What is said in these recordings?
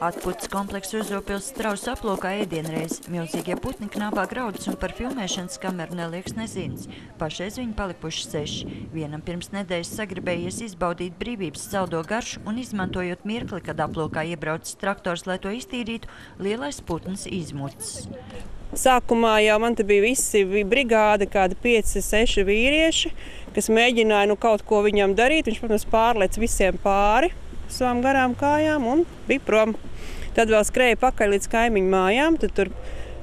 Atpūtas kompleksu Uzopils strausu aplokā ēdienreiz. Milzīgie putni knābā graudus un par filmēšanas kameru nelieks nezins. Pašreiz viņi palikuši 6. Vienam pirms nedēļas sagribējies izbaudīt brīvības saldo garšu un izmantojot mirkli, kad aplokā iebraucis traktors, lai to iztīrītu, lielais putns izmucis. Sākumā jau man te bija brigāde, kādi 5-6 vīrieši, kas mēģināja kaut ko viņam darīt. Viņš, protams, pārlec visiem pāri savām garām kājām un bija prom. Tad vēl skrēja pakaļ līdz kaimiņu mājām, tad tur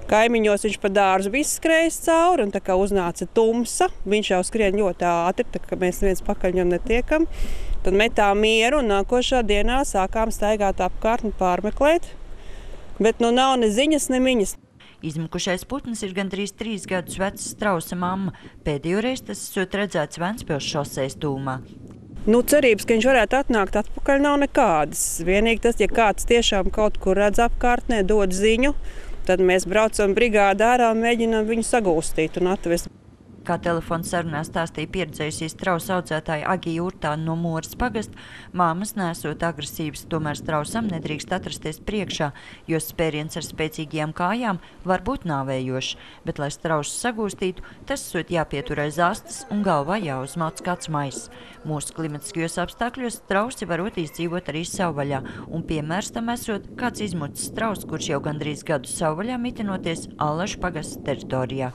kaimiņos viņš pa dārzu bija skrējis cauri un tā kā uznāca tumsa. Viņš jau skrien ļoti ātri, tā kā mēs neviens pakaļ viņam netiekam. Tad metām mieru un nākošā dienā sākām staigāt apkārt un pārmeklēt, bet nu nav ne ziņas, ne miņas. Izmukušais putns ir gandrīz 3 gadus vecs strausa mamma. Pēdējo reizi tas esot redzēts Ventspils šosejas tūmā. Cerības, ka viņš varētu atnākt atpakaļ, nav nekādas. Vienīgi tas, ja kāds tiešām kaut kur redz apkārtnē, dod ziņu, tad mēs braucam brigādi ārā un mēģinām viņu sagūstīt un atvest. Kā telefona sarunā stāstīja pieredzējusī strausa audzētāja Agija Urtāna no Moras pagasta, māmas nesot agresīvas, tomēr strausam nedrīkst atrasties priekšā, jo spēriens ar spēcīgajām kājām var būt nāvējošs, bet, lai strausu sagūstītu, tas esot jāpietur aiz astes un galvā jāuzmauc kāds maiss. Mūsu klimatiskajos apstākļos strausi varot izdzīvot arī savvaļā, un piemērs tam esot kāds izmucis strauss, kurš jau gandrīz gadu savvaļā mitinoties Allažu pagasta teritorijā.